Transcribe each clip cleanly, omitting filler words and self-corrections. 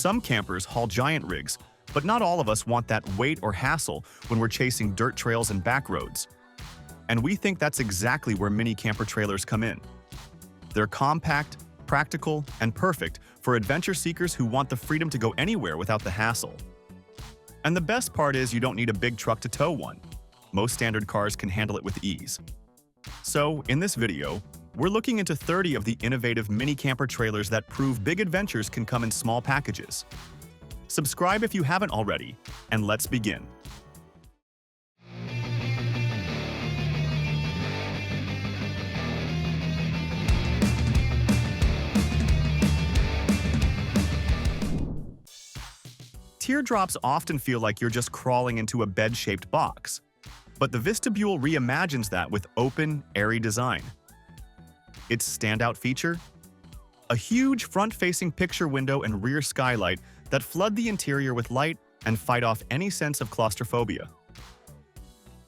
Some campers haul giant rigs, but not all of us want that weight or hassle when we're chasing dirt trails and back roads. And we think that's exactly where mini camper trailers come in. They're compact, practical, and perfect for adventure seekers who want the freedom to go anywhere without the hassle. And the best part is you don't need a big truck to tow one. Most standard cars can handle it with ease. So, in this video, we're looking into 30 of the innovative mini camper trailers that prove big adventures can come in small packages. Subscribe if you haven't already, and let's begin. Teardrops often feel like you're just crawling into a bed-shaped box, but the Vistabule reimagines that with open, airy design. Its standout feature? A huge front-facing picture window and rear skylight that flood the interior with light and fight off any sense of claustrophobia.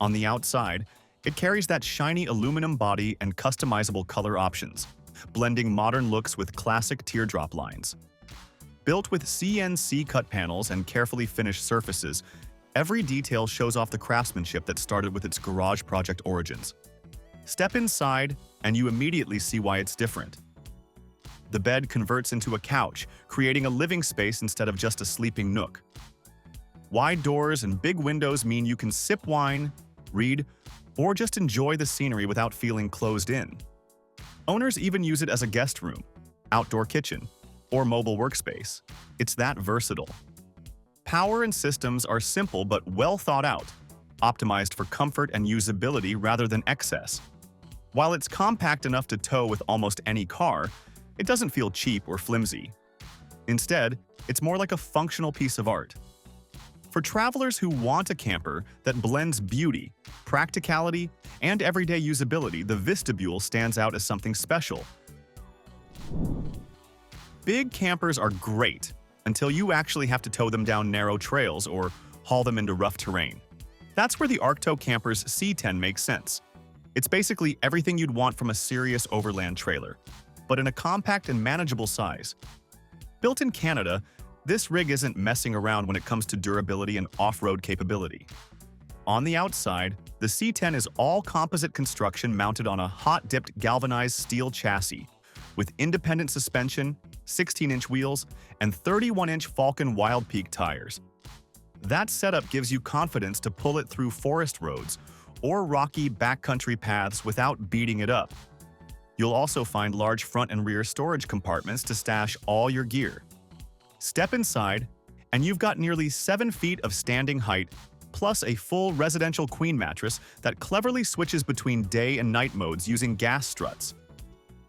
On the outside, it carries that shiny aluminum body and customizable color options, blending modern looks with classic teardrop lines. Built with CNC cut panels and carefully finished surfaces, every detail shows off the craftsmanship that started with its garage project origins. Step inside, and you immediately see why it's different. The bed converts into a couch, creating a living space instead of just a sleeping nook. Wide doors and big windows mean you can sip wine, read, or just enjoy the scenery without feeling closed in. Owners even use it as a guest room, outdoor kitchen, or mobile workspace. It's that versatile. Power and systems are simple but well thought out, optimized for comfort and usability rather than excess. While it's compact enough to tow with almost any car, it doesn't feel cheap or flimsy. Instead, it's more like a functional piece of art. For travelers who want a camper that blends beauty, practicality, and everyday usability, the Vistabule stands out as something special. Big campers are great until you actually have to tow them down narrow trails or haul them into rough terrain. That's where the Arkto Campers C10 makes sense. It's basically everything you'd want from a serious overland trailer, but in a compact and manageable size. Built in Canada, this rig isn't messing around when it comes to durability and off-road capability. On the outside, the C10 is all composite construction mounted on a hot-dipped galvanized steel chassis, with independent suspension, 16-inch wheels, and 31-inch Falcon Wild Peak tires. That setup gives you confidence to pull it through forest roads or rocky backcountry paths without beating it up. You'll also find large front and rear storage compartments to stash all your gear. Step inside, and you've got nearly 7 feet of standing height, plus a full residential queen mattress that cleverly switches between day and night modes using gas struts.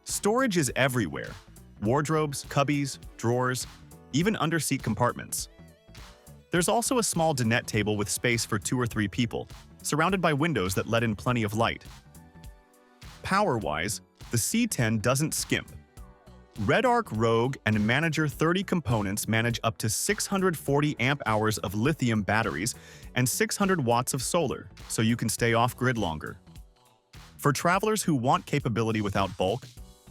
Storage is everywhere. Wardrobes, cubbies, drawers, even under-seat compartments. There's also a small dinette table with space for 2 or 3 people, surrounded by windows that let in plenty of light. Power-wise, the C10 doesn't skimp. RedArc Rogue and Manager 30 components manage up to 640 amp-hours of lithium batteries and 600 watts of solar, so you can stay off-grid longer. For travelers who want capability without bulk,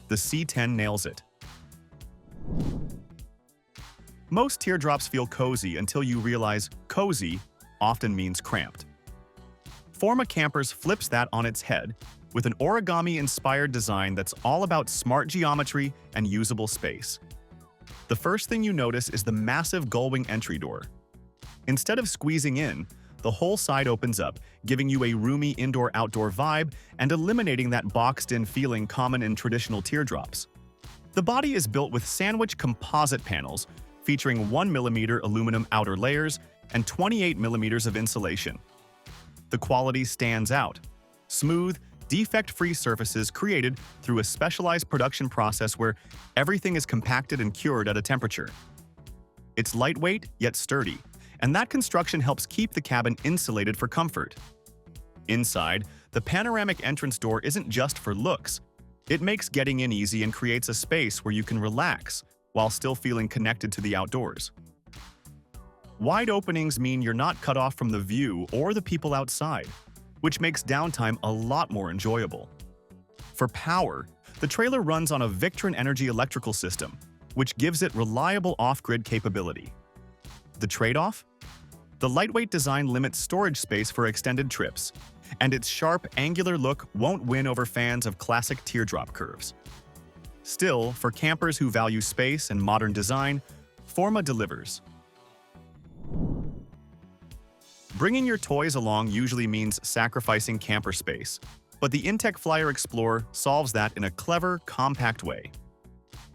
the C10 nails it. Most teardrops feel cozy until you realize cozy often means cramped. Forma Campers flips that on its head with an origami-inspired design that's all about smart geometry and usable space. The first thing you notice is the massive gullwing entry door. Instead of squeezing in, the whole side opens up, giving you a roomy indoor-outdoor vibe and eliminating that boxed-in feeling common in traditional teardrops. The body is built with sandwich composite panels featuring 1mm aluminum outer layers and 28mm of insulation. The quality stands out. Smooth, defect-free surfaces created through a specialized production process where everything is compacted and cured at a temperature. It's lightweight yet sturdy, and that construction helps keep the cabin insulated for comfort. Inside, the panoramic entrance door isn't just for looks. It makes getting in easy and creates a space where you can relax while still feeling connected to the outdoors. Wide openings mean you're not cut off from the view or the people outside, which makes downtime a lot more enjoyable. For power, the trailer runs on a Victron Energy electrical system, which gives it reliable off-grid capability. The trade-off? The lightweight design limits storage space for extended trips, and its sharp, angular look won't win over fans of classic teardrop curves. Still, for campers who value space and modern design, Forma delivers. Bringing your toys along usually means sacrificing camper space, but the InTech Flyer Explorer solves that in a clever, compact way.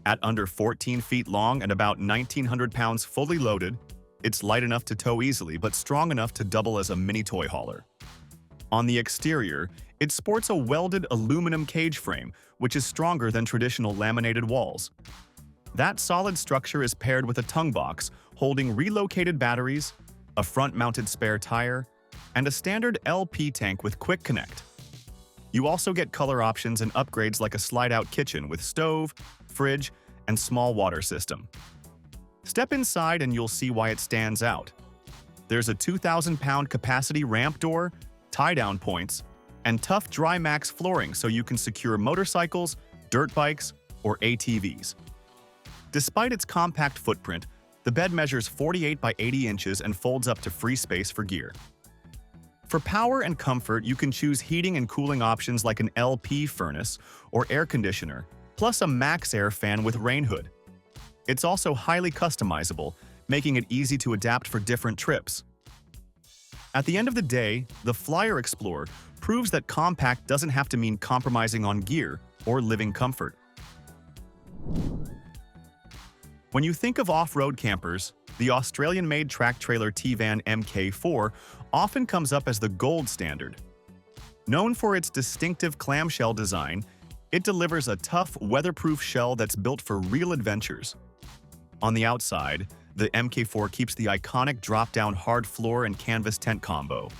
At under 14 feet long and about 1,900 pounds fully loaded, it's light enough to tow easily but strong enough to double as a mini toy hauler. On the exterior, it sports a welded aluminum cage frame, which is stronger than traditional laminated walls. That solid structure is paired with a tongue box holding relocated batteries, a front-mounted spare tire, and a standard LP tank with quick connect. You also get color options and upgrades like a slide-out kitchen with stove, fridge, and small water system. Step inside and you'll see why it stands out. There's a 2,000-pound capacity ramp door, tie-down points, and tough Dry-Max flooring so you can secure motorcycles, dirt bikes, or ATVs. Despite its compact footprint, the bed measures 48 by 80 inches and folds up to free space for gear. For power and comfort, you can choose heating and cooling options like an LP furnace or air conditioner, plus a Max Air fan with rain hood. It's also highly customizable, making it easy to adapt for different trips. At the end of the day, the Flyer Explorer proves that compact doesn't have to mean compromising on gear or living comfort. When you think of off-road campers, the Australian-made track trailer TVAN MK4 often comes up as the gold standard. Known for its distinctive clamshell design, it delivers a tough, weatherproof shell that's built for real adventures. On the outside, the MK4 keeps the iconic drop-down hard floor and canvas tent combo,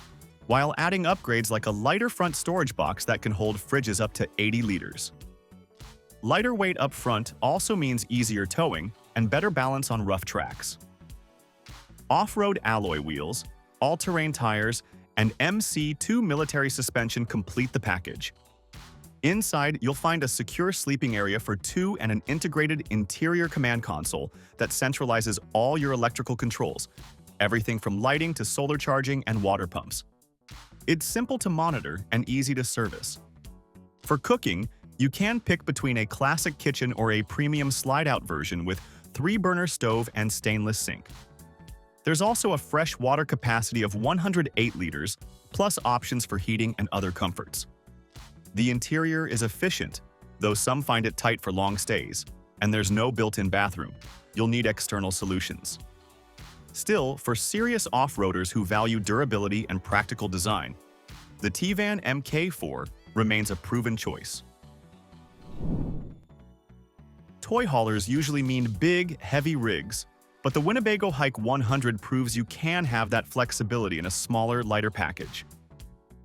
while adding upgrades like a lighter front storage box that can hold fridges up to 80 liters. Lighter weight up front also means easier towing and better balance on rough tracks. Off-road alloy wheels, all-terrain tires, and MC2 military suspension complete the package. Inside, you'll find a secure sleeping area for two and an integrated interior command console that centralizes all your electrical controls, everything from lighting to solar charging and water pumps. It's simple to monitor and easy to service. For cooking, you can pick between a classic kitchen or a premium slide-out version with 3-burner stove and stainless sink. There's also a fresh water capacity of 108 liters, plus options for heating and other comforts. The interior is efficient, though some find it tight for long stays, and there's no built-in bathroom. You'll need external solutions. Still, for serious off-roaders who value durability and practical design, the TVAN MK4 remains a proven choice. Toy haulers usually mean big, heavy rigs, but the Winnebago Hike 100 proves you can have that flexibility in a smaller, lighter package.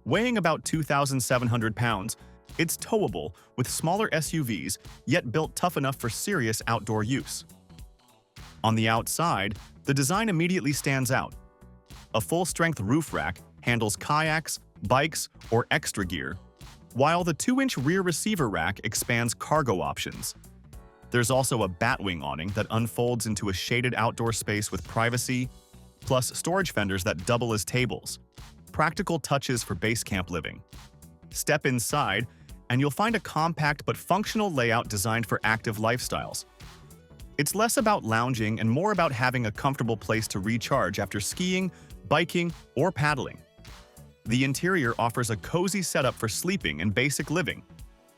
Weighing about 2,700 pounds, it's towable with smaller SUVs, yet built tough enough for serious outdoor use. On the outside, the design immediately stands out. A full-strength roof rack handles kayaks, bikes, or extra gear, while the 2-inch rear receiver rack expands cargo options. There's also a batwing awning that unfolds into a shaded outdoor space with privacy, plus storage fenders that double as tables. Practical touches for base camp living. Step inside, and you'll find a compact but functional layout designed for active lifestyles. It's less about lounging and more about having a comfortable place to recharge after skiing, biking, or paddling. The interior offers a cozy setup for sleeping and basic living,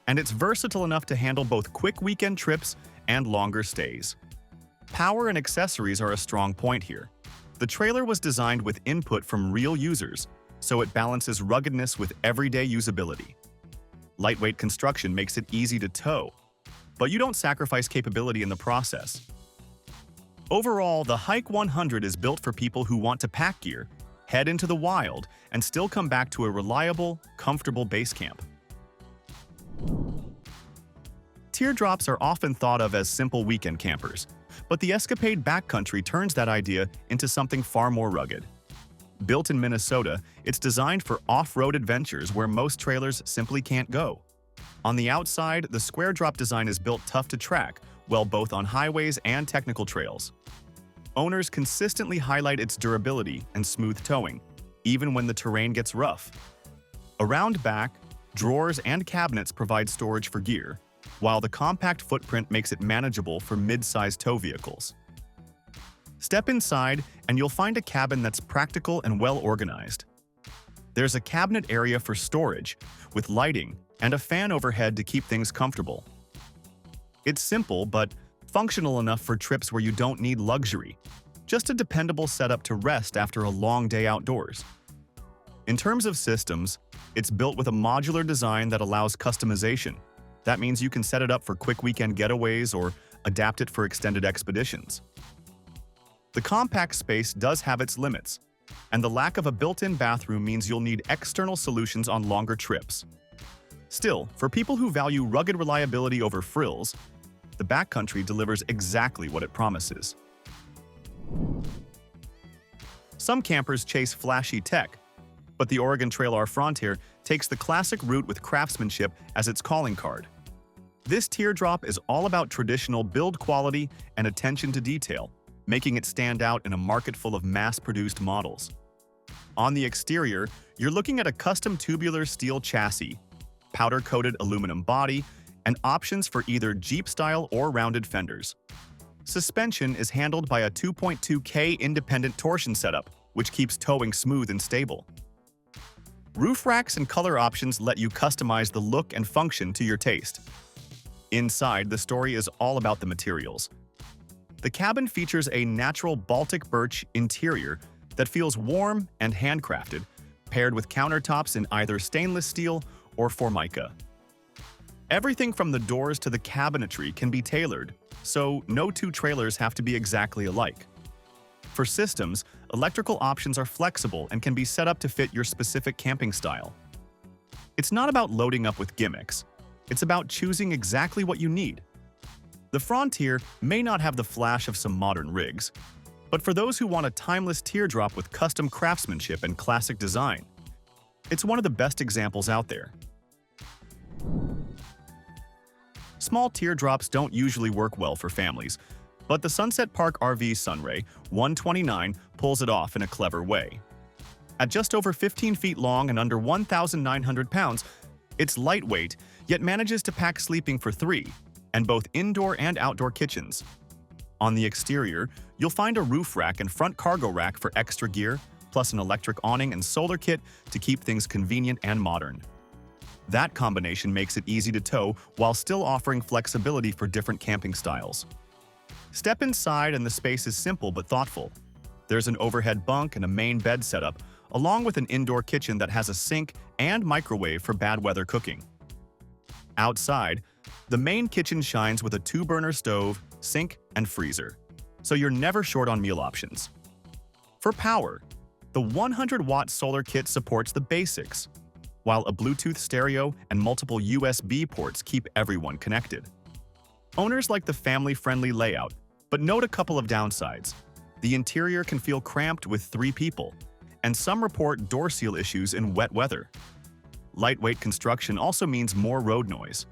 and it's versatile enough to handle both quick weekend trips and longer stays. Power and accessories are a strong point here. The trailer was designed with input from real users, so it balances ruggedness with everyday usability. Lightweight construction makes it easy to tow, but you don't sacrifice capability in the process. Overall, the Hike 100 is built for people who want to pack gear, head into the wild, and still come back to a reliable, comfortable base camp. Teardrops are often thought of as simple weekend campers, but the Escapade Backcountry turns that idea into something far more rugged. Built in Minnesota, it's designed for off-road adventures where most trailers simply can't go. On the outside, the square drop design is built tough to track, well both on highways and technical trails. Owners consistently highlight its durability and smooth towing, even when the terrain gets rough. Around back, drawers and cabinets provide storage for gear, while the compact footprint makes it manageable for mid-sized tow vehicles. Step inside and you'll find a cabin that's practical and well-organized. There's a cabinet area for storage, with lighting and a fan overhead to keep things comfortable. It's simple but functional enough for trips where you don't need luxury, just a dependable setup to rest after a long day outdoors. In terms of systems, it's built with a modular design that allows customization. That means you can set it up for quick weekend getaways or adapt it for extended expeditions. The compact space does have its limits, and the lack of a built-in bathroom means you'll need external solutions on longer trips. Still, for people who value rugged reliability over frills, the Backcountry delivers exactly what it promises. Some campers chase flashy tech, but the Oregon Trail R FronTear takes the classic route with craftsmanship as its calling card. This teardrop is all about traditional build quality and attention to detail, making it stand out in a market full of mass-produced models. On the exterior, you're looking at a custom tubular steel chassis, powder-coated aluminum body, and options for either Jeep-style or rounded fenders. Suspension is handled by a 2.2K independent torsion setup, which keeps towing smooth and stable. Roof racks and color options let you customize the look and function to your taste. Inside, the story is all about the materials. The cabin features a natural Baltic birch interior that feels warm and handcrafted, paired with countertops in either stainless steel or Formica. Everything from the doors to the cabinetry can be tailored, so no two trailers have to be exactly alike. For systems, electrical options are flexible and can be set up to fit your specific camping style. It's not about loading up with gimmicks. It's about choosing exactly what you need. The FronTear may not have the flash of some modern rigs, but for those who want a timeless teardrop with custom craftsmanship and classic design, it's one of the best examples out there. Small teardrops don't usually work well for families, but the Sunset Park RV Sunray 129 pulls it off in a clever way. At just over 15 feet long and under 1,900 pounds, it's lightweight, yet manages to pack sleeping for 3, and both indoor and outdoor kitchens. On the exterior, you'll find a roof rack and front cargo rack for extra gear, plus an electric awning and solar kit to keep things convenient and modern. That combination makes it easy to tow while still offering flexibility for different camping styles. Step inside and the space is simple but thoughtful. There's an overhead bunk and a main bed setup, along with an indoor kitchen that has a sink and microwave for bad weather cooking. Outside, the main kitchen shines with a 2-burner stove, sink, and freezer, so you're never short on meal options. For power, the 100-watt solar kit supports the basics, while a Bluetooth stereo and multiple USB ports keep everyone connected. Owners like the family-friendly layout, but note a couple of downsides. The interior can feel cramped with 3 people, and some report door seal issues in wet weather. Lightweight construction also means more road noise.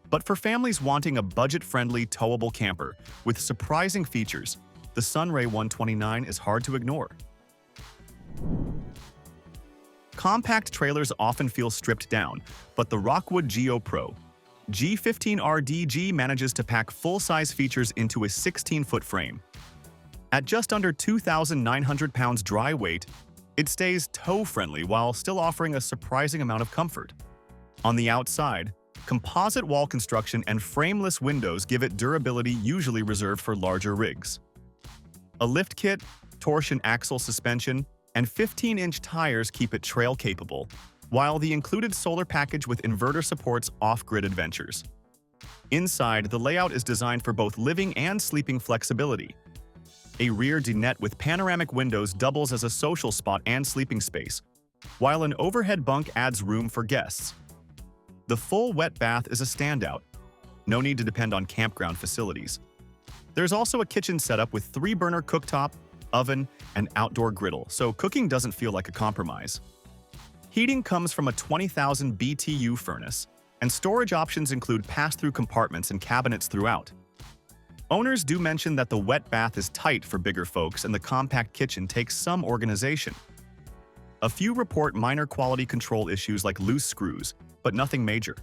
But for families wanting a budget-friendly, towable camper with surprising features, the Sunray 129 is hard to ignore. Compact trailers often feel stripped down, but the Rockwood Geo Pro G15RDG manages to pack full-size features into a 16-foot frame. At just under 2,900 pounds dry weight, it stays tow-friendly while still offering a surprising amount of comfort. On the outside, composite wall construction and frameless windows give it durability usually reserved for larger rigs. A lift kit, torsion axle suspension, and 15-inch tires keep it trail-capable, while the included solar package with inverter supports off-grid adventures. Inside, the layout is designed for both living and sleeping flexibility. A rear dinette with panoramic windows doubles as a social spot and sleeping space, while an overhead bunk adds room for guests. The full wet bath is a standout. No need to depend on campground facilities. There's also a kitchen setup with 3-burner cooktop, oven, and outdoor griddle, so cooking doesn't feel like a compromise. Heating comes from a 20,000 BTU furnace, and storage options include pass-through compartments and cabinets throughout. Owners do mention that the wet bath is tight for bigger folks and the compact kitchen takes some organization. A few report minor quality control issues like loose screws, but nothing major.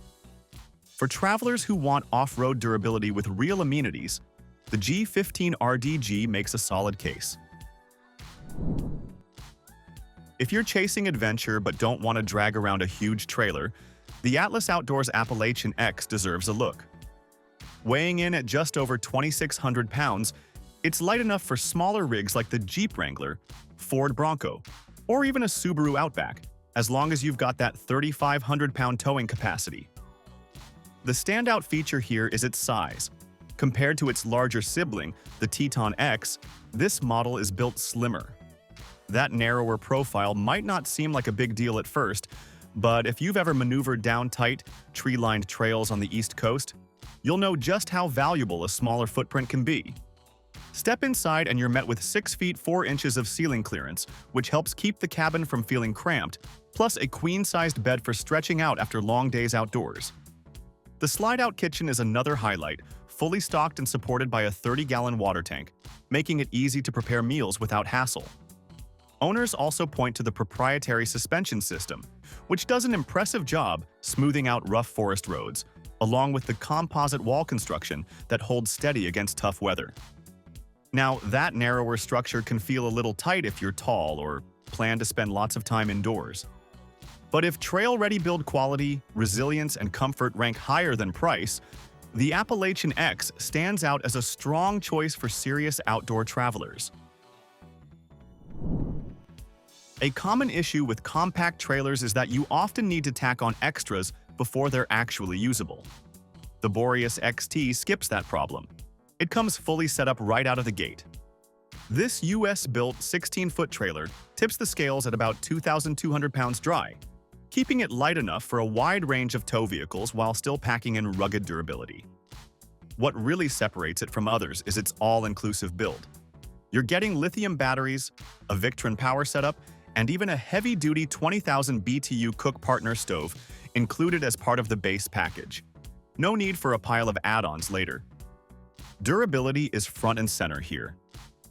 For travelers who want off-road durability with real amenities, the G15 RDG makes a solid case. If you're chasing adventure but don't want to drag around a huge trailer, the Atlas Outdoors AppalachianX deserves a look. Weighing in at just over 2,600 pounds, it's light enough for smaller rigs like the Jeep Wrangler, Ford Bronco, or even a Subaru Outback, as long as you've got that 3,500-pound towing capacity. The standout feature here is its size. Compared to its larger sibling, the TetonX, this model is built slimmer. That narrower profile might not seem like a big deal at first, but if you've ever maneuvered down tight, tree-lined trails on the East Coast, you'll know just how valuable a smaller footprint can be. Step inside and you're met with 6 feet 4 inches of ceiling clearance, which helps keep the cabin from feeling cramped, plus a queen-sized bed for stretching out after long days outdoors. The slide-out kitchen is another highlight, fully stocked and supported by a 30-gallon water tank, making it easy to prepare meals without hassle. Owners also point to the proprietary suspension system, which does an impressive job smoothing out rough forest roads, along with the composite wall construction that holds steady against tough weather. Now, that narrower structure can feel a little tight if you're tall or plan to spend lots of time indoors. But if trail-ready build quality, resilience, and comfort rank higher than price, the AppalachianX stands out as a strong choice for serious outdoor travelers. A common issue with compact trailers is that you often need to tack on extras before they're actually usable. The Boreas XT skips that problem. It comes fully set up right out of the gate. This US-built 16-foot trailer tips the scales at about 2,200 pounds dry, keeping it light enough for a wide range of tow vehicles while still packing in rugged durability. What really separates it from others is its all-inclusive build. You're getting lithium batteries, a Victron power setup, and even a heavy-duty 20,000 BTU Cook Partner stove included as part of the base package. No need for a pile of add-ons later. Durability is front and center here.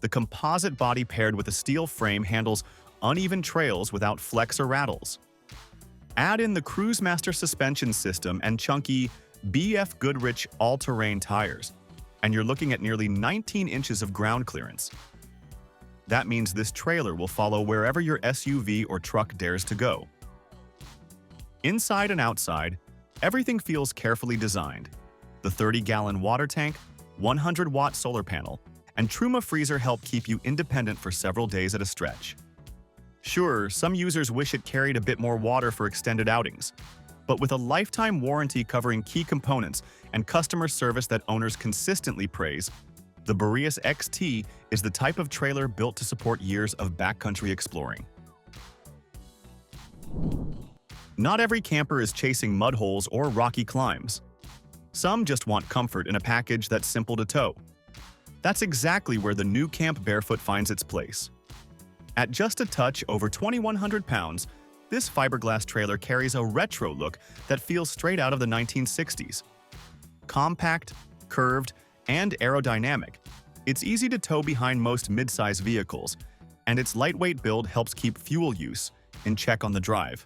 The composite body paired with a steel frame handles uneven trails without flex or rattles. Add in the Cruisemaster suspension system and chunky BF Goodrich all-terrain tires, and you're looking at nearly 19 inches of ground clearance. That means this trailer will follow wherever your SUV or truck dares to go. Inside and outside, everything feels carefully designed. The 30-gallon water tank, 100-watt solar panel, and Truma freezer help keep you independent for several days at a stretch. Sure, some users wish it carried a bit more water for extended outings, but with a lifetime warranty covering key components and customer service that owners consistently praise, the Boreas XT is the type of trailer built to support years of backcountry exploring. Not every camper is chasing mud holes or rocky climbs. Some just want comfort in a package that's simple to tow. That's exactly where the nuCamp Barefoot finds its place. At just a touch over 2,100 pounds, this fiberglass trailer carries a retro look that feels straight out of the 1960s. Compact, curved, and aerodynamic, it's easy to tow behind most mid-size vehicles, and its lightweight build helps keep fuel use in check on the drive.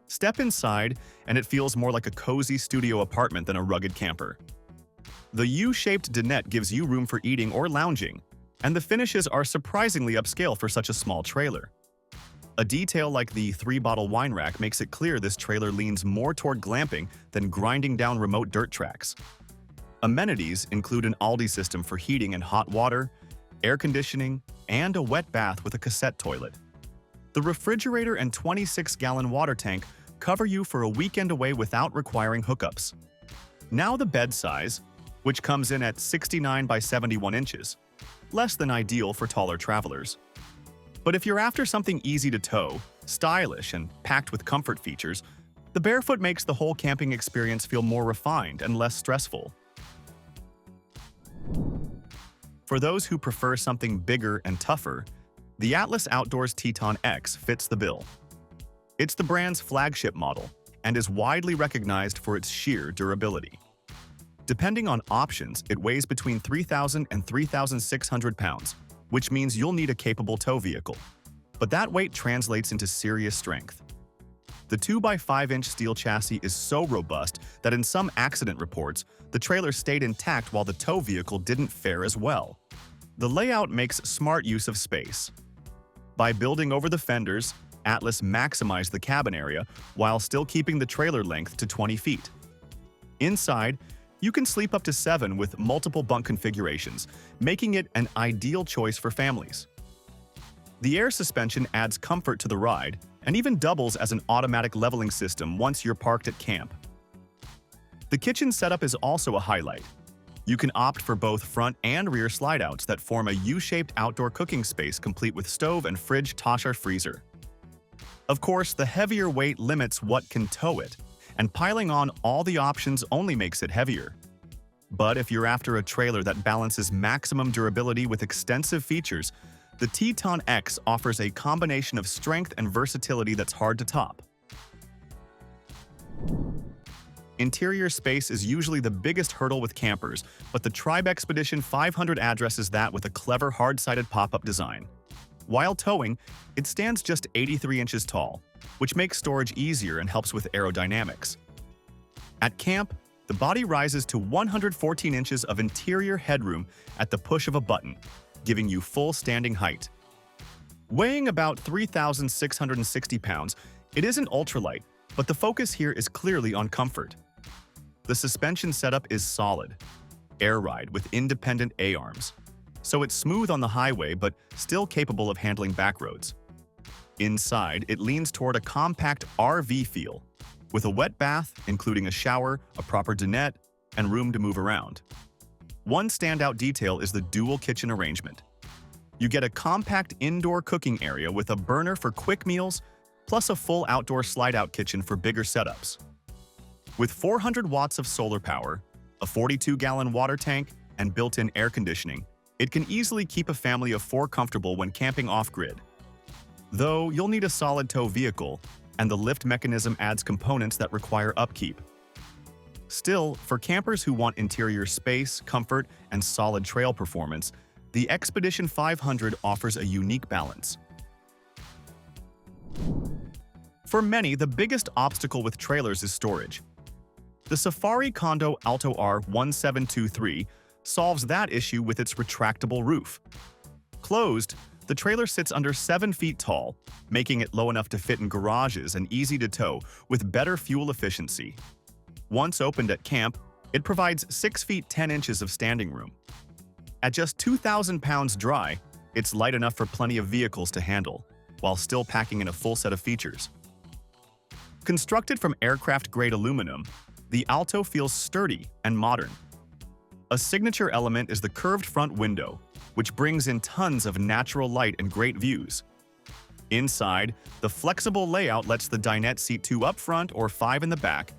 Step inside, and it feels more like a cozy studio apartment than a rugged camper. The U-shaped dinette gives you room for eating or lounging, and the finishes are surprisingly upscale for such a small trailer. A detail like the 3-bottle wine rack makes it clear this trailer leans more toward glamping than grinding down remote dirt tracks. Amenities include an Aldi system for heating and hot water, air conditioning, and a wet bath with a cassette toilet. The refrigerator and 26-gallon water tank cover you for a weekend away without requiring hookups. Now the bed size, which comes in at 69 by 71 inches, less than ideal for taller travelers. But if you're after something easy to tow, stylish, and packed with comfort features, the Barefoot makes the whole camping experience feel more refined and less stressful. For those who prefer something bigger and tougher, the Atlas Outdoors TetonX fits the bill. It's the brand's flagship model and is widely recognized for its sheer durability. Depending on options, it weighs between 3,000 and 3,600 pounds, which means you'll need a capable tow vehicle. But that weight translates into serious strength. The 2x5-inch steel chassis is so robust that in some accident reports, the trailer stayed intact while the tow vehicle didn't fare as well. The layout makes smart use of space. By building over the fenders, Atlas maximized the cabin area while still keeping the trailer length to 20 feet. Inside, you can sleep up to 7 with multiple bunk configurations, making it an ideal choice for families. The air suspension adds comfort to the ride and even doubles as an automatic leveling system once you're parked at camp. The kitchen setup is also a highlight. You can opt for both front and rear slide-outs that form a U-shaped outdoor cooking space complete with stove and fridge Tasha freezer. Of course, the heavier weight limits what can tow it, and piling on all the options only makes it heavier. But if you're after a trailer that balances maximum durability with extensive features, the TetonX offers a combination of strength and versatility that's hard to top. Interior space is usually the biggest hurdle with campers, but the Tribe Expedition 500 addresses that with a clever hard-sided pop-up design. While towing, it stands just 83 inches tall, which makes storage easier and helps with aerodynamics. At camp, the body rises to 114 inches of interior headroom at the push of a button, giving you full standing height. Weighing about 3,660 pounds, it isn't ultralight, but the focus here is clearly on comfort. The suspension setup is solid, air ride with independent A-arms, so it's smooth on the highway but still capable of handling back roads. Inside, it leans toward a compact RV feel, with a wet bath, including a shower, a proper dinette, and room to move around. One standout detail is the dual kitchen arrangement. You get a compact indoor cooking area with a burner for quick meals, plus a full outdoor slide-out kitchen for bigger setups. With 400 watts of solar power, a 42-gallon water tank, and built-in air conditioning, it can easily keep a family of 4 comfortable when camping off-grid. Though you'll need a solid tow vehicle, and the lift mechanism adds components that require upkeep. Still, for campers who want interior space, comfort, and solid trail performance, the Expedition 500 offers a unique balance. For many, the biggest obstacle with trailers is storage. The Safari Condo Alto R1723 solves that issue with its retractable roof. Closed, the trailer sits under 7 feet tall, making it low enough to fit in garages and easy to tow with better fuel efficiency. Once opened at camp, it provides 6 feet 10 inches of standing room. At just 2,000 pounds dry, it's light enough for plenty of vehicles to handle, while still packing in a full set of features. Constructed from aircraft-grade aluminum, the Alto feels sturdy and modern. A signature element is the curved front window, which brings in tons of natural light and great views. Inside, the flexible layout lets the dinette seat 2 up front or 5 in the back,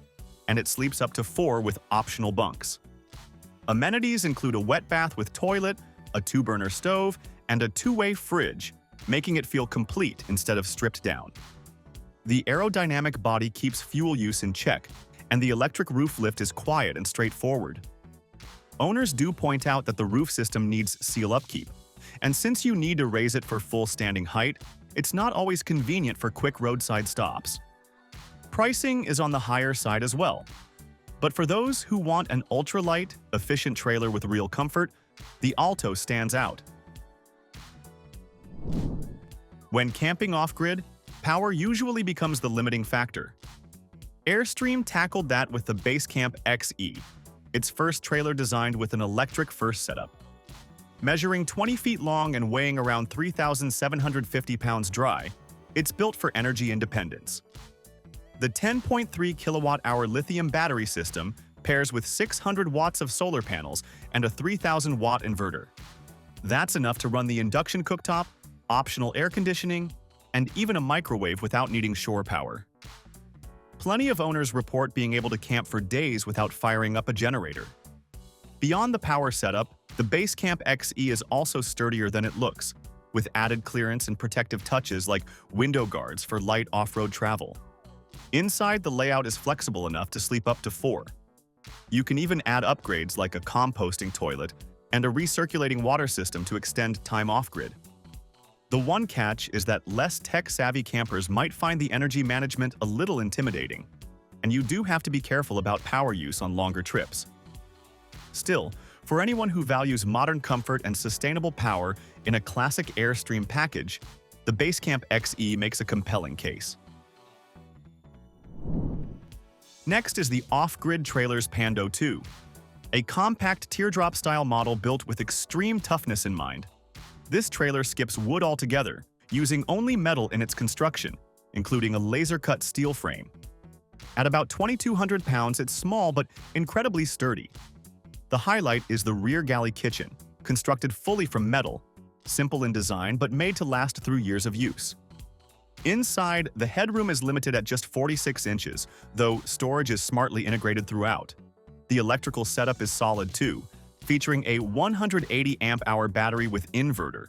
and it sleeps up to 4 with optional bunks. Amenities include a wet bath with toilet, a 2-burner stove, and a 2-way fridge, making it feel complete instead of stripped down. The aerodynamic body keeps fuel use in check, and the electric roof lift is quiet and straightforward. Owners do point out that the roof system needs seal upkeep, and since you need to raise it for full standing height, it's not always convenient for quick roadside stops. Pricing is on the higher side as well. But for those who want an ultralight, efficient trailer with real comfort, the Alto stands out. When camping off-grid, power usually becomes the limiting factor. Airstream tackled that with the Basecamp XE, its first trailer designed with an electric-first setup. Measuring 20 feet long and weighing around 3,750 pounds dry, it's built for energy independence. The 10.3 kilowatt-hour lithium battery system pairs with 600 watts of solar panels and a 3,000-watt inverter. That's enough to run the induction cooktop, optional air conditioning, and even a microwave without needing shore power. Plenty of owners report being able to camp for days without firing up a generator. Beyond the power setup, the Basecamp XE is also sturdier than it looks, with added clearance and protective touches like window guards for light off-road travel. Inside, the layout is flexible enough to sleep up to 4. You can even add upgrades like a composting toilet and a recirculating water system to extend time off-grid. The one catch is that less tech-savvy campers might find the energy management a little intimidating, and you do have to be careful about power use on longer trips. Still, for anyone who values modern comfort and sustainable power in a classic Airstream package, the Basecamp XE makes a compelling case. Next is the Off-Grid Trailers Pando 2, a compact teardrop-style model built with extreme toughness in mind. This trailer skips wood altogether, using only metal in its construction, including a laser-cut steel frame. At about 2,200 pounds, it's small but incredibly sturdy. The highlight is the rear galley kitchen, constructed fully from metal, simple in design but made to last through years of use. Inside, the headroom is limited at just 46 inches, though storage is smartly integrated throughout. The electrical setup is solid too, featuring a 180 amp-hour battery with inverter.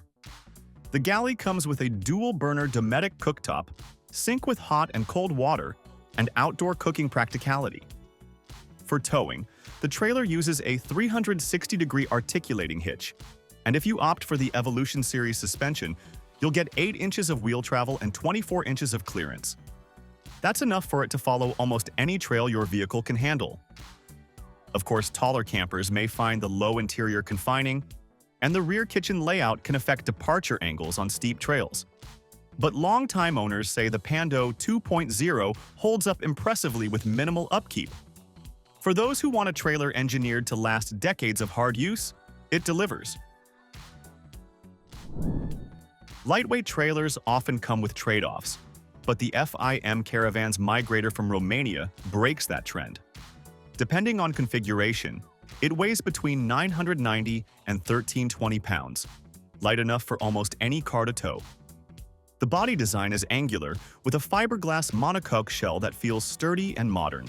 The galley comes with a dual-burner Dometic cooktop, sink with hot and cold water, and outdoor cooking practicality. For towing, the trailer uses a 360-degree articulating hitch, and if you opt for the Evolution Series suspension, you'll get 8 inches of wheel travel and 24 inches of clearance. That's enough for it to follow almost any trail your vehicle can handle. Of course, taller campers may find the low interior confining, and the rear kitchen layout can affect departure angles on steep trails. But longtime owners say the Pando 2.0 holds up impressively with minimal upkeep. For those who want a trailer engineered to last decades of hard use, it delivers. Lightweight trailers often come with trade-offs, but the FIM Caravans Migrator from Romania breaks that trend. Depending on configuration, it weighs between 990 and 1,320 pounds, light enough for almost any car to tow. The body design is angular, with a fiberglass monocoque shell that feels sturdy and modern.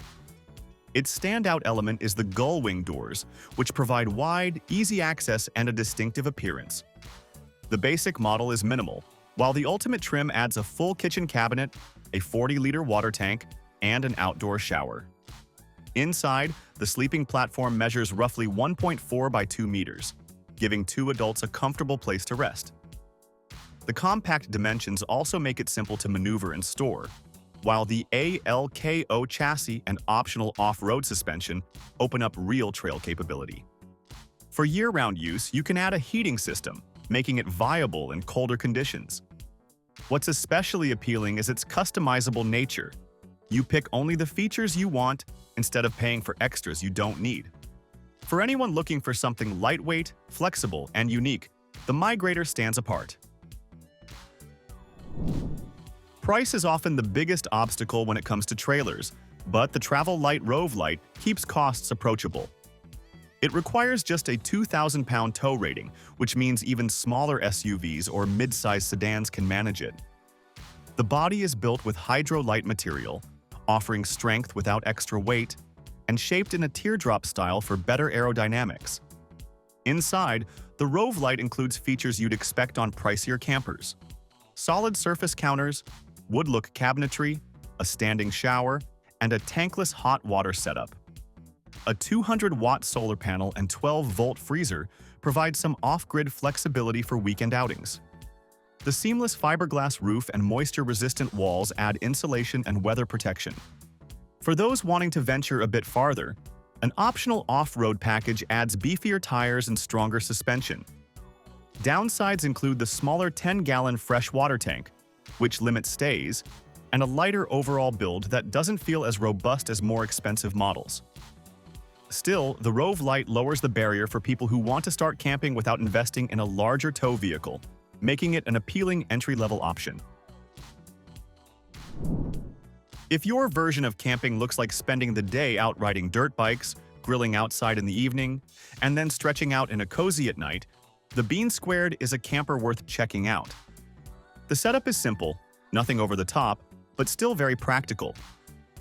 Its standout element is the gull wing doors, which provide wide, easy access and a distinctive appearance. The basic model is minimal, while the ultimate trim adds a full kitchen cabinet, a 40-liter water tank, and an outdoor shower. Inside, the sleeping platform measures roughly 1.4 by 2 meters, giving 2 adults a comfortable place to rest. The compact dimensions also make it simple to maneuver and store, while the ALKO chassis and optional off-road suspension open up real trail capability. For year-round use, you can add a heating system, making it viable in colder conditions. What's especially appealing is its customizable nature. You pick only the features you want instead of paying for extras you don't need. For anyone looking for something lightweight, flexible, and unique, the Migrator stands apart. Price is often the biggest obstacle when it comes to trailers, but the Travel Lite Rove Lite keeps costs approachable. It requires just a 2,000-pound tow rating, which means even smaller SUVs or mid-size sedans can manage it. The body is built with Hydro-Lite material, offering strength without extra weight, and shaped in a teardrop style for better aerodynamics. Inside, the Rove Lite includes features you'd expect on pricier campers: solid surface counters, wood-look cabinetry, a standing shower, and a tankless hot water setup. A 200-watt solar panel and 12-volt freezer provide some off-grid flexibility for weekend outings. The seamless fiberglass roof and moisture-resistant walls add insulation and weather protection. For those wanting to venture a bit farther, an optional off-road package adds beefier tires and stronger suspension. Downsides include the smaller 10-gallon fresh water tank, which limits stays, and a lighter overall build that doesn't feel as robust as more expensive models. Still, the Rove Lite lowers the barrier for people who want to start camping without investing in a larger tow vehicle, making it an appealing entry-level option. If your version of camping looks like spending the day out riding dirt bikes, grilling outside in the evening, and then stretching out in a cozy at night, the Bean Squared is a camper worth checking out. The setup is simple, nothing over the top, but still very practical.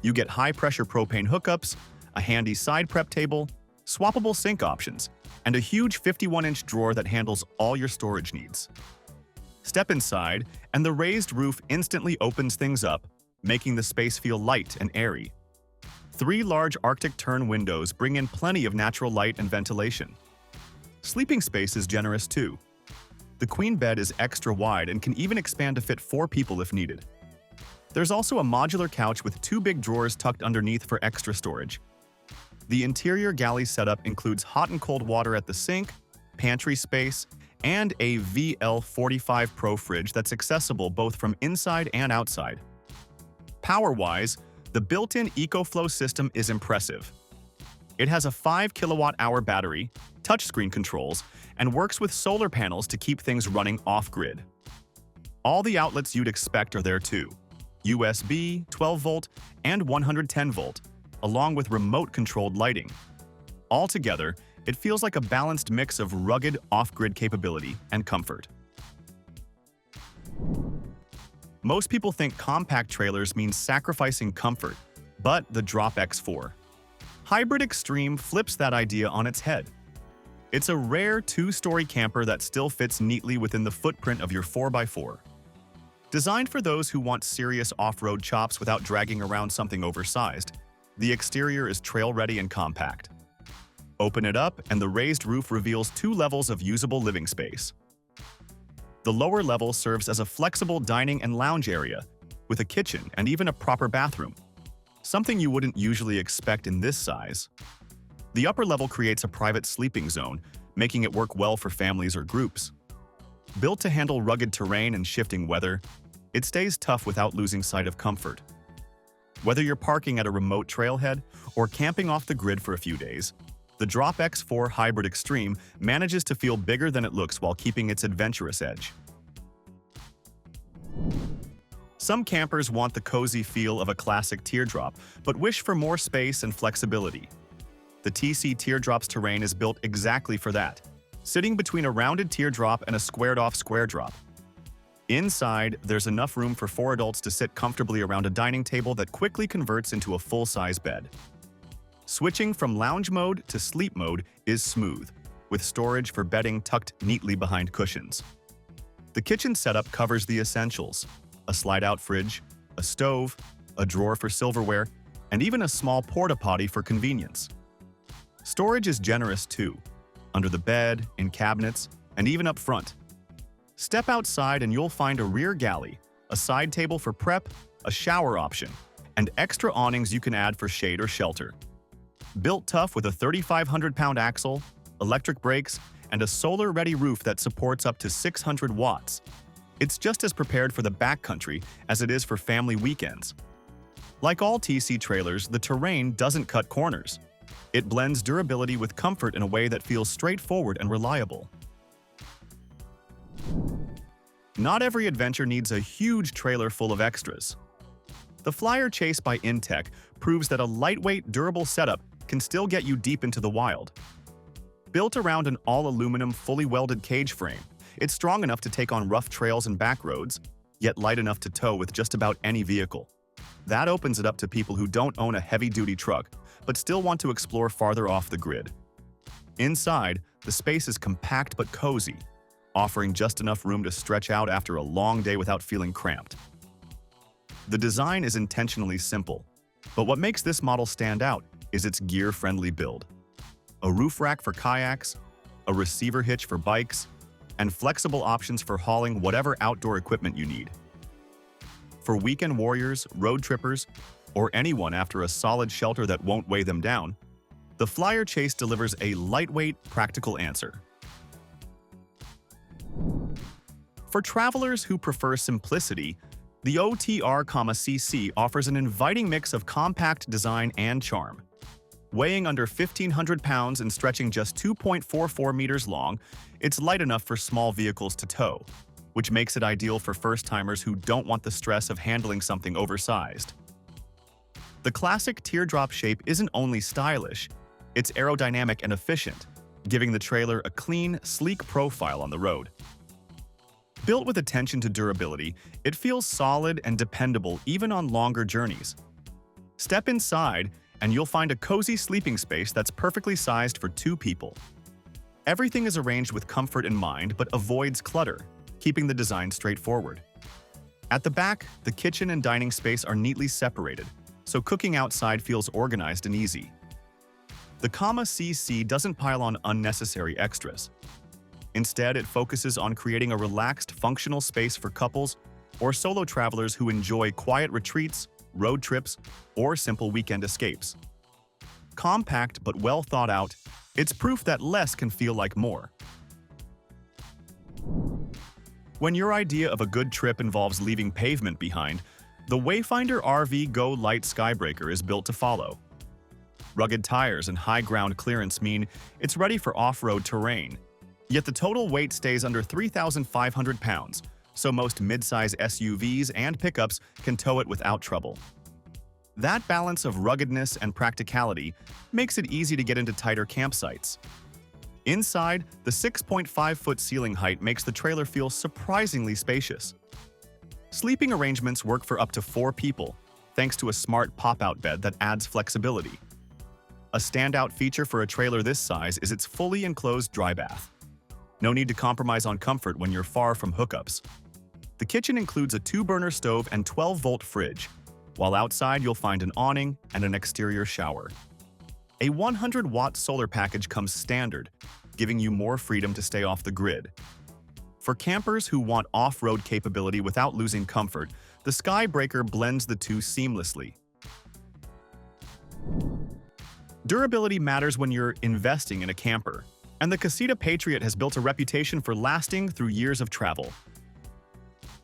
You get high-pressure propane hookups, a handy side prep table, swappable sink options, and a huge 51-inch drawer that handles all your storage needs. Step inside, and the raised roof instantly opens things up, making the space feel light and airy. 3 large Arctic tern windows bring in plenty of natural light and ventilation. Sleeping space is generous too. The queen bed is extra wide and can even expand to fit 4 people if needed. There's also a modular couch with 2 big drawers tucked underneath for extra storage. The interior galley setup includes hot and cold water at the sink, pantry space, and a VL45 Pro fridge that's accessible both from inside and outside. Power-wise, the built-in EcoFlow system is impressive. It has a 5 kilowatt-hour battery, touchscreen controls, and works with solar panels to keep things running off-grid. All the outlets you'd expect are there too: USB, 12-volt, and 110-volt, along with remote-controlled lighting. Altogether, it feels like a balanced mix of rugged off-grid capability and comfort. Most people think compact trailers means sacrificing comfort, but the Drop X4 Hybrid Extreme flips that idea on its head. It's a rare 2-story camper that still fits neatly within the footprint of your 4x4. Designed for those who want serious off-road chops without dragging around something oversized, the exterior is trail-ready and compact. Open it up, and the raised roof reveals 2 levels of usable living space. The lower level serves as a flexible dining and lounge area, with a kitchen and even a proper bathroom, something you wouldn't usually expect in this size. The upper level creates a private sleeping zone, making it work well for families or groups. Built to handle rugged terrain and shifting weather, it stays tough without losing sight of comfort. Whether you're parking at a remote trailhead or camping off the grid for a few days, the Drop X4 Hybrid Extreme manages to feel bigger than it looks while keeping its adventurous edge. Some campers want the cozy feel of a classic teardrop, but wish for more space and flexibility. The TC Teardrops Terrain is built exactly for that, sitting between a rounded teardrop and a squared-off square drop. Inside, there's enough room for 4 adults to sit comfortably around a dining table that quickly converts into a full-size bed. Switching from lounge mode to sleep mode is smooth, with storage for bedding tucked neatly behind cushions. The kitchen setup covers the essentials: a slide-out fridge, a stove, a drawer for silverware, and even a small porta-potty for convenience. Storage is generous too, under the bed, in cabinets, and even up front. Step outside and you'll find a rear galley, a side table for prep, a shower option, and extra awnings you can add for shade or shelter. Built tough with a 3,500-pound axle, electric brakes, and a solar-ready roof that supports up to 600 watts. It's just as prepared for the backcountry as it is for family weekends. Like all TC trailers, the Terrain doesn't cut corners. It blends durability with comfort in a way that feels straightforward and reliable. Not every adventure needs a huge trailer full of extras. The Flyer Chase by InTech proves that a lightweight, durable setup can still get you deep into the wild. Built around an all-aluminum, fully welded cage frame, it's strong enough to take on rough trails and back roads, yet light enough to tow with just about any vehicle. That opens it up to people who don't own a heavy-duty truck, but still want to explore farther off the grid. Inside, the space is compact but cozy, offering just enough room to stretch out after a long day without feeling cramped. The design is intentionally simple, but what makes this model stand out is its gear-friendly build. A roof rack for kayaks, a receiver hitch for bikes, and flexible options for hauling whatever outdoor equipment you need. For weekend warriors, road trippers, or anyone after a solid shelter that won't weigh them down, the Flyer Chase delivers a lightweight, practical answer. For travelers who prefer simplicity, the OTR Comma CC offers an inviting mix of compact design and charm. Weighing under 1,500 pounds and stretching just 2.44 meters long, it's light enough for small vehicles to tow, which makes it ideal for first-timers who don't want the stress of handling something oversized. The classic teardrop shape isn't only stylish, it's aerodynamic and efficient, giving the trailer a clean, sleek profile on the road. Built with attention to durability, it feels solid and dependable even on longer journeys. Step inside, and you'll find a cozy sleeping space that's perfectly sized for 2 people. Everything is arranged with comfort in mind but avoids clutter, keeping the design straightforward. At the back, the kitchen and dining space are neatly separated, so cooking outside feels organized and easy. The Comma CC doesn't pile on unnecessary extras. Instead, it focuses on creating a relaxed, functional space for couples or solo travelers who enjoy quiet retreats, road trips, or simple weekend escapes. Compact but well thought out, it's proof that less can feel like more. When your idea of a good trip involves leaving pavement behind, the Wayfinder RV Go Lite Skybreaker is built to follow. Rugged tires and high ground clearance mean it's ready for off-road terrain, yet the total weight stays under 3,500 pounds, so most mid-size SUVs and pickups can tow it without trouble. That balance of ruggedness and practicality makes it easy to get into tighter campsites. Inside, the 6.5-foot ceiling height makes the trailer feel surprisingly spacious. Sleeping arrangements work for up to 4 people, thanks to a smart pop-out bed that adds flexibility. A standout feature for a trailer this size is its fully enclosed dry bath. No need to compromise on comfort when you're far from hookups. The kitchen includes a 2-burner stove and 12-volt fridge, while outside you'll find an awning and an exterior shower. A 100-watt solar package comes standard, giving you more freedom to stay off the grid. For campers who want off-road capability without losing comfort, the Skybreaker blends the two seamlessly. Durability matters when you're investing in a camper, and the Casita Patriot has built a reputation for lasting through years of travel.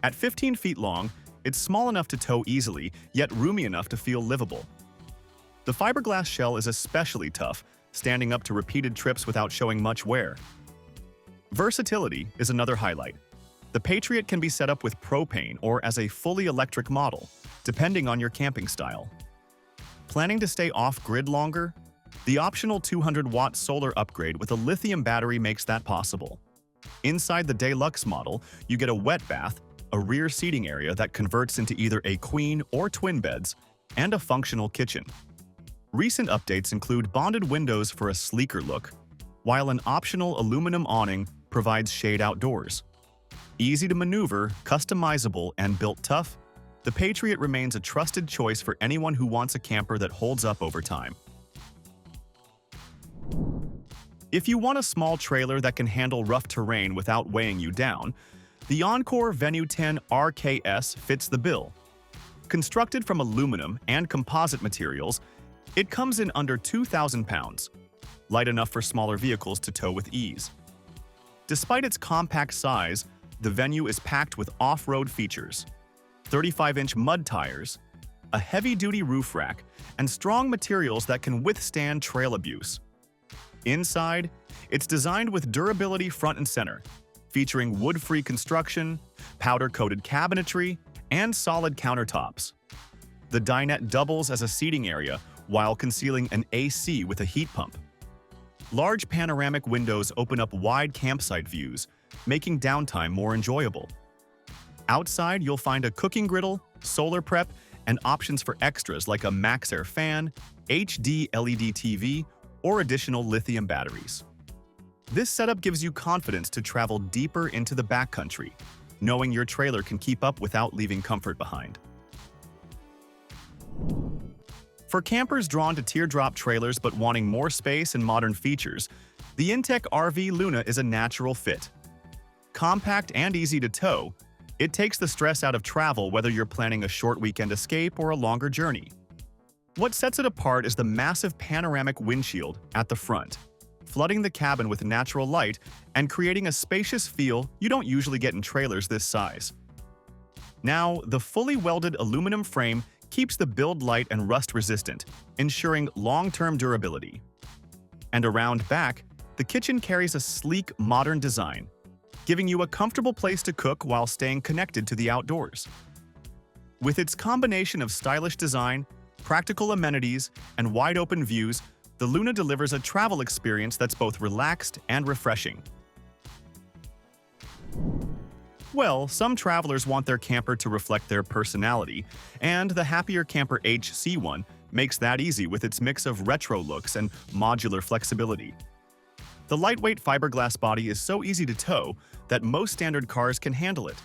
At 15 feet long, it's small enough to tow easily, yet roomy enough to feel livable. The fiberglass shell is especially tough, standing up to repeated trips without showing much wear. Versatility is another highlight. The Patriot can be set up with propane or as a fully electric model, depending on your camping style. Planning to stay off-grid longer? The optional 200-watt solar upgrade with a lithium battery makes that possible. Inside the Deluxe model, you get a wet bath, a rear seating area that converts into either a queen or twin beds, and a functional kitchen. Recent updates include bonded windows for a sleeker look, while an optional aluminum awning provides shade outdoors. Easy to maneuver, customizable, and built tough, the Patriot remains a trusted choice for anyone who wants a camper that holds up over time. If you want a small trailer that can handle rough terrain without weighing you down, the Encore Venu 10 RKS fits the bill. Constructed from aluminum and composite materials, it comes in under 2,000 pounds, light enough for smaller vehicles to tow with ease. Despite its compact size, the Venu is packed with off-road features: 35-inch mud tires, a heavy-duty roof rack, and strong materials that can withstand trail abuse. Inside, it's designed with durability front and center, featuring wood-free construction, powder-coated cabinetry, and solid countertops. The dinette doubles as a seating area while concealing an AC with a heat pump. Large panoramic windows open up wide campsite views, making downtime more enjoyable. Outside, you'll find a cooking griddle, solar prep, and options for extras like a MaxxAir fan, HD LED TV, or additional lithium batteries. This setup gives you confidence to travel deeper into the backcountry, knowing your trailer can keep up without leaving comfort behind. For campers drawn to teardrop trailers but wanting more space and modern features, the InTech RV Luna is a natural fit. Compact and easy to tow, it takes the stress out of travel whether you're planning a short weekend escape or a longer journey. What sets it apart is the massive panoramic windshield at the front, flooding the cabin with natural light and creating a spacious feel you don't usually get in trailers this size. Now, the fully welded aluminum frame keeps the build light and rust-resistant, ensuring long-term durability. And around back, the kitchen carries a sleek, modern design, giving you a comfortable place to cook while staying connected to the outdoors. With its combination of stylish design, practical amenities, and wide-open views, the Luna delivers a travel experience that's both relaxed and refreshing. Well, some travelers want their camper to reflect their personality, and the happier Camper HC1 makes that easy with its mix of retro looks and modular flexibility. The lightweight fiberglass body is so easy to tow that most standard cars can handle it,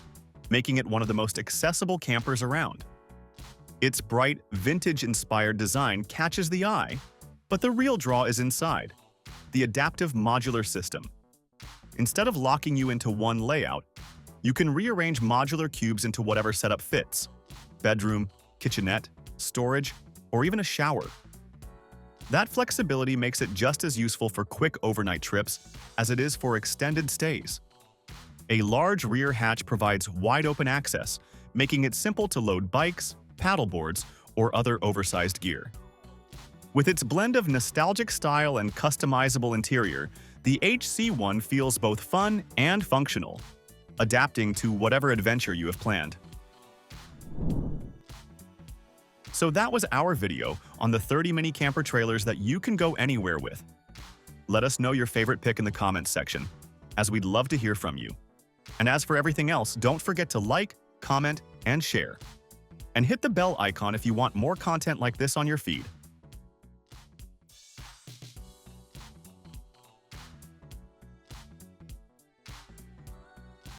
making it one of the most accessible campers around. Its bright, vintage-inspired design catches the eye, but the real draw is inside, the adaptive modular system. Instead of locking you into one layout, you can rearrange modular cubes into whatever setup fits: bedroom, kitchenette, storage, or even a shower. That flexibility makes it just as useful for quick overnight trips as it is for extended stays. A large rear hatch provides wide-open access, making it simple to load bikes, paddleboards, or other oversized gear. With its blend of nostalgic style and customizable interior, the HC1 feels both fun and functional, adapting to whatever adventure you have planned. So that was our video on the 30 mini camper trailers that you can go anywhere with. Let us know your favorite pick in the comments section, as we'd love to hear from you. And as for everything else, don't forget to like, comment, and share. And hit the bell icon if you want more content like this on your feed.